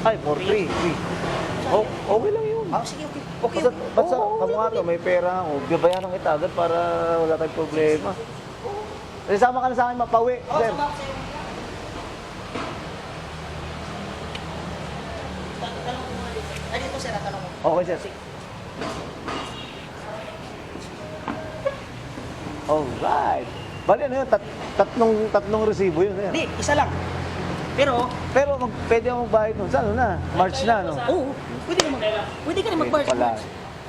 Ay, for free. Oh, okay lang yun. Ah, sige, okay. Okay, Basta, okay. basta Oo, kamukha ka, may pera ako. Gabayaran kita agad para wala tayong problema. Kasi sama ka na sa akin, mapawi. Oo, Sir. sama ako sa'yo. Tanong ko muna dito. Ay, dito sir, tanong mo. Okay, sir. Alright. Bali, ano yun? Tatlong resibo yun. Sir. Hindi, isa lang. Pero, Pwede ako magbayad nun. Sa ano na? March na, no? oo, pwede ka na mag-March. Pala.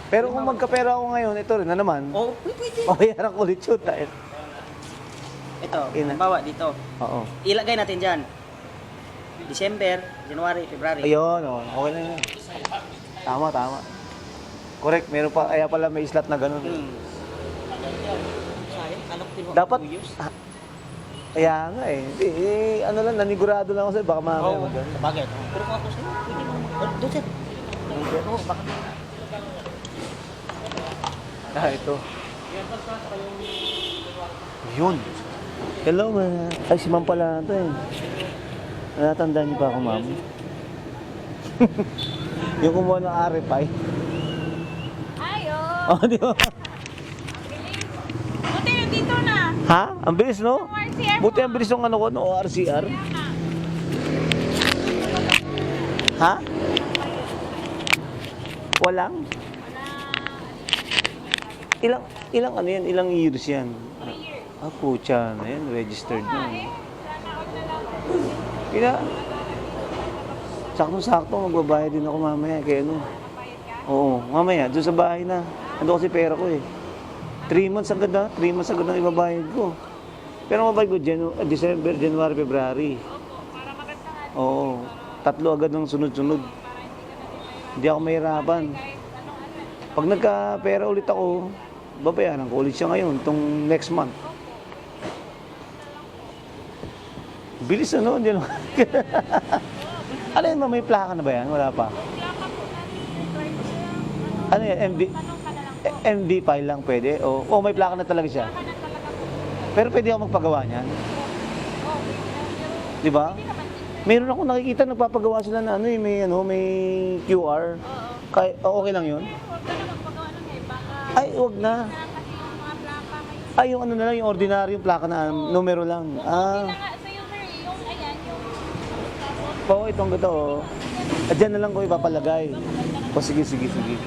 Pero kung magkapera ako ngayon, ito rin na naman. Oo, pwede. Mabayaran ko ulit yun dahil. Ito, Ina. halimbawa dito. Oo. Ilagay natin dyan. December, January, February. Ayun, oh. Okay na yun. Tama. Correct, meron pa, kaya pala may slot na ganun. Sayang, anak ko Dapat, kaya nga eh. Ano lang, nanigurado lang ako sa'yo, baka mamaya Oo, mag-ano. sabagay. Pero kung ako sa'yo, pwede mo naman. Doon sir. Oo, baka. Ito. Yun. Hello, man. Ay, si ma'am pala ito eh. Natandaan niyo pa ako, ma'am? Yung kumuha ng RFI. Ayo. Oh, di ba? Buti nandito na. Ha? Ang bilis, no? Yung RCR Buti ang bilis ng ano ko, no? ORCR. Ha? Walang? Ilang ano yan? Ilang years yan? 3 years. Ah, putya na yan. Registered na. Sana wag na lang. Kaya, saktong-sakto, magbabayad din ako mamaya. Kaya ano? Bayad ka? Oo, mamaya, doon sa bahay na. Ando kasi pera ko eh. 3 months agad na. 3 months agad na ibabayad ko. Pero mabayad ko, December, January, February. Opo, para maganda nga. Oo, 3 agad ng sunod-sunod. Para hindi ka na din Hindi ako mahirapan. kahit anong Pag nagka-pera ulit ako, babayaran ko ulit siya ngayon, itong next month. Bilis ano, hindi lang. Ano yun, may plaka na ba yan? Wala pa. plaka po natin. Ano yan, MD? Tanong ka na lang po. MD file lang pwede? O may plaka na talaga siya? Plaka na talaga po. Pero pwede ako magpagawa niyan? Oh, Di ba? hindi naman din. Meron ako nakikita nagpapagawa sila na ano, may QR. Oo. Okay lang 'yun? Huwag ka na magpagawa ng eh. Baka Ay, wag na. lang kasi yung mga plaka ngayon. Ay, yung ano na lang, yung ordinaryong plaka na numero lang. Okay Ah, na nga sa user eh. Yung ayan, yung tapos po, itong gito. Oh. Diyan na lang ko ipapalagay. O, sige. Diyan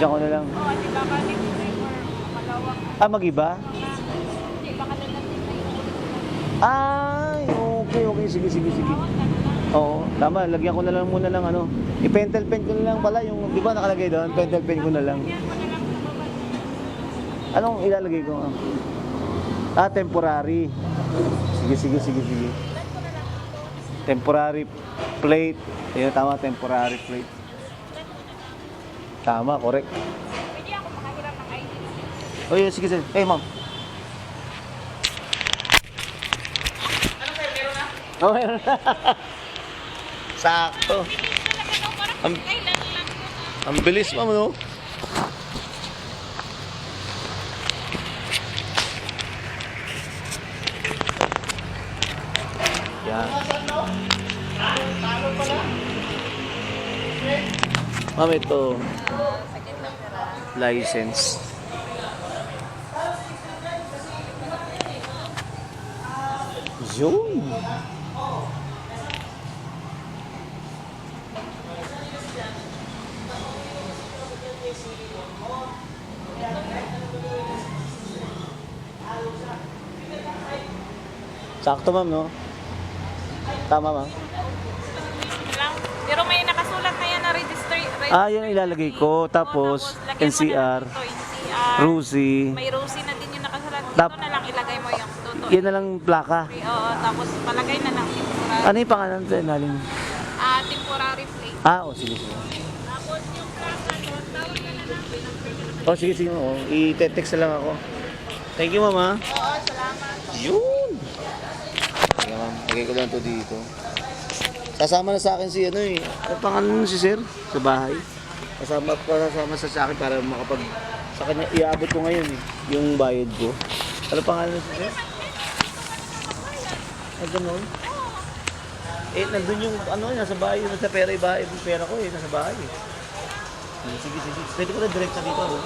ko na lang. oh, di baka next time or malawak na. Ah, mag-iba? Hindi, baka lalatin na yung ulit. Ay, okay. Sige. Oo, tama. Lagyan ko na lang muna ng ano. I-pentel pen ko na lang pala. Yung, di ba nakalagay doon? Pentel pen ko na lang. Anong ilalagay ko? Ah, temporary. Sige. Temporary plate. Ayun, tama, temporary plate. Tama, correct. Pwede ako makahiram ng ID. Oh, yeah, sige. Hey, ma'am. Ano sir, meron na? Oh, meron na. Sakto. Talaga no, parang Ang- kailan lang yun. Ang bilis, ma'am, no? Yan. Ma'am, ito. License. Yun. Sakto, ma'am, no? Tama, ma'am. Lang. Pero may nakasulat na yan na register. Ah, yan ang ilalagay ko. Tapos, lagyan mo NCR, na lang dito, NCR. Rusi. May Rusi na din yung nakasulat. Dito Tap- na lang ilagay mo yung tuto. Yan na lang plaka. Oo, tapos palagay na lang temporary. Ano yung pangalan sa ilalim? Temporary plate. Sige. Tapos yung plaka doon, tawag ka na lang. Oh, sige. Oh. I-text na lang ako. Thank you, mama. Oo, salamat. Yun! Sige, ma'am. Lagay ko lang to dito. Sasama na sa akin si ano eh. Ano pangalan nun si sir? Sa bahay. Sasama sa akin para sa kanya, iabot ko ngayon eh. Yung bayad ko. Ano pangalan nun si sir? Ay, ganun. Eh, nandun yung ano, nasa bahay, nasa pera iba, yung pera ko eh, nasa bahay eh. Sige, sige. Pwede ko na direct sa dito, no?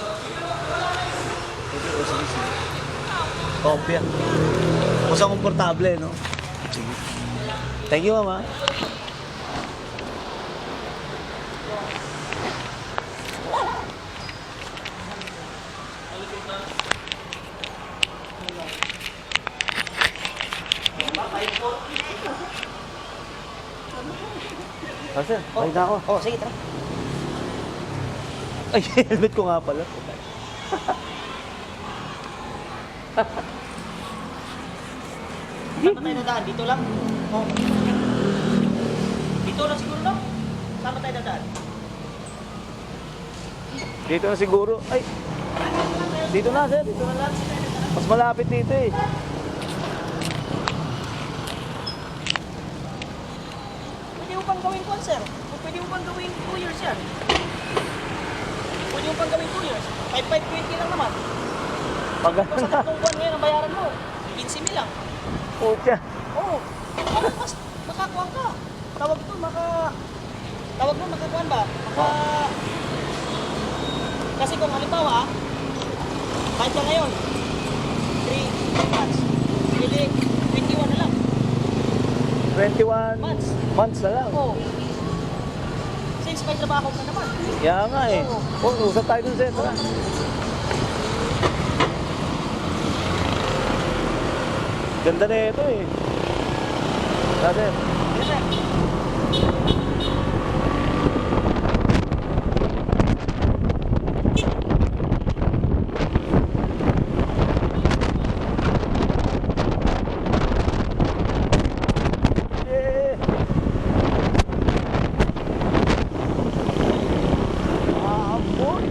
Pwede ko, sige, sige. Kopya. Basta komportable, no? Sige. Thank you, mama. Ah, sir, balik na ako. Oh, sige, tara. Ay, helmet ko nga pala. Saan ba tayo dadaan? Dito lang? Oh. Dito lang siguro lang. Saan ba tayo dadaan? Dito na siguro. Ay, dito na, sir. Dito na lang. Mas malapit dito eh. Pwede mo pang gawin concert. Pwede mo pang gawin 2 years yan. Pwede mo pang gawin 2 years. 5,520 lang naman. Pag Kung sa tatlong buwan ngayon ang bayaran mo, 15 mil lang. Pucha. Oo. Ano mas makakuha ka. Tawag mo makakuha ba? Kasi kung halimbawa, kahit ka ngayon, 3 months, hindi, 21 na lang. 21 Months. months na lang. Oo. Since may trabaho ka naman. Kaya nga eh. Oo. Oh, usap tayo dun, sir. Tara. Ganda na ito eh. Tara, sir. Yes, sir. Yeah. Ampun.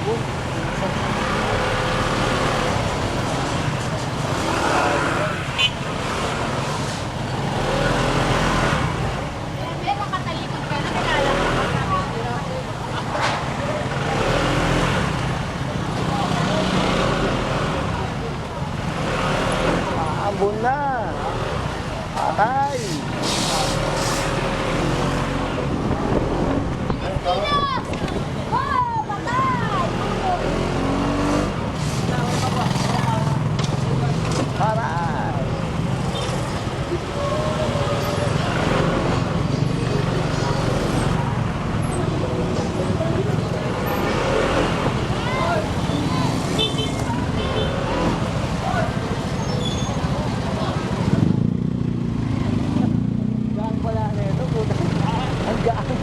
Hindi, nakatalikod ka na. Kilala ka pa namin. Ambon na. Patay. Patay. Gaan pala nito, puta. Ang gaan.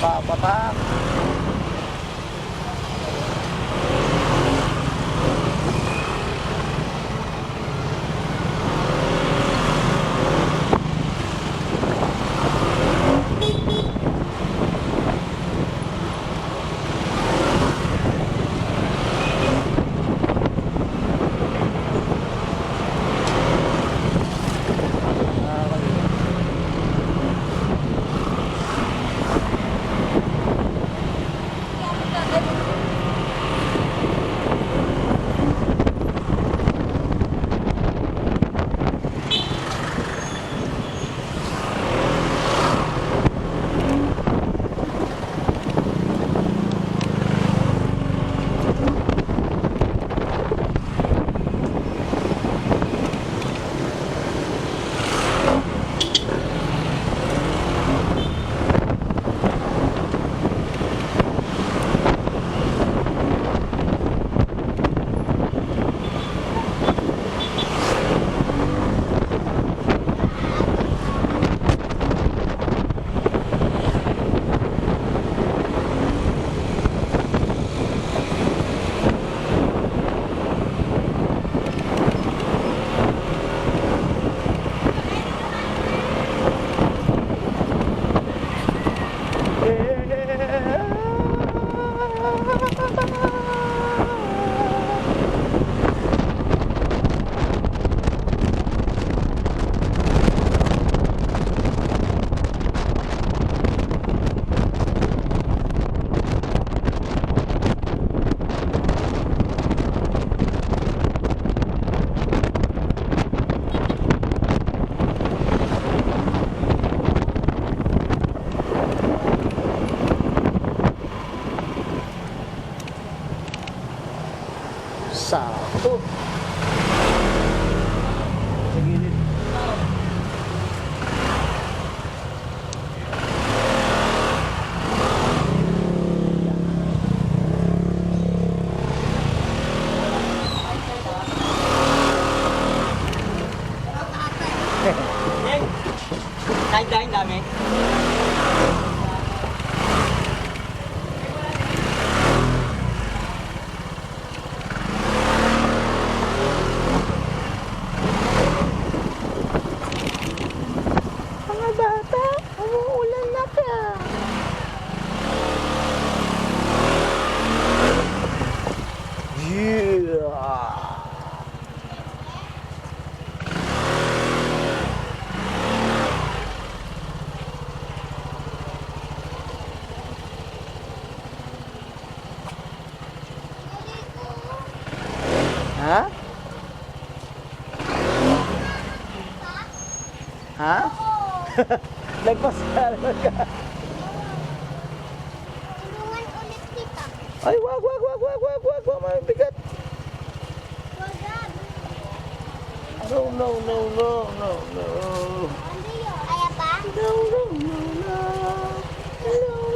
Papatak. Sakto. Sa gilid. Dahin dami. Mga bata, umuulan na ka. Yeah. Ha? Ha? Nagpasalamat ka. Tulungan ulit kita. Ay, wag, mabigat. Wagad. No. Ano yun? Kaya pa? No.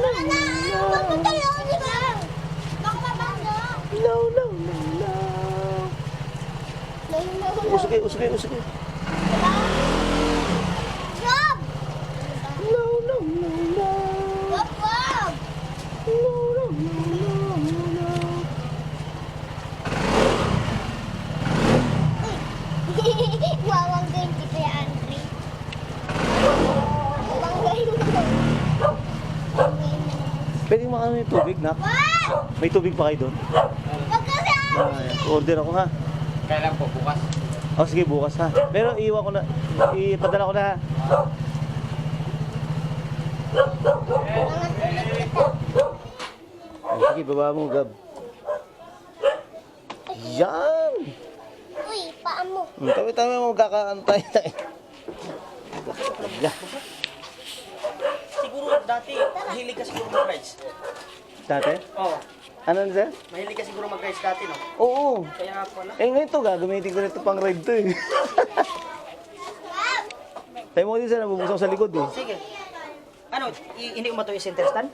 Wala na! Huwag mo tulungan, di ba? Baka usugay. Rob! No. Rob, Rob! Uy! Wawanggain kita ya, Andre. Wawanggain mo. Pwede makano yung tubig, nak? What? May tubig pa kayo doon? Wag kasi Order ako ha. Kailan po? Bukas? Oh, sige, bukas ha. Pero iiwan ko na, ipadala ko na ha. Angat ulit kita. Oh, sige, baba mo, Gab. Yan! Uy, paa mo. Tama mo, magkakaantay tayo. Siguro dati, mahilig ka siguro mag-rides. Dati? Oo. Ano na, sir? Mahilig ka siguro mag-rides dati, no? Oo. Kaya nga pala. Eh, ngayon to, gagamitin ko nito pang ride to eh. Tayo mo din, sir, nabubusang sa likod eh. Sige. Ano, hindi mo ito yung center stand?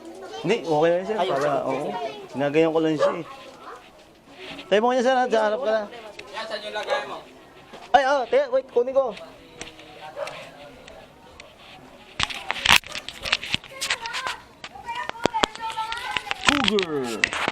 Hindi, okay na siya. Ayun, Para, sige. oo. Ginagayan ko lang siya eh. Tayo mo kanya, sir, ha? Diyan, harap ka na. Yan, saan yung lagay mo? Ay, teka, wait, kunin ko. Cougar!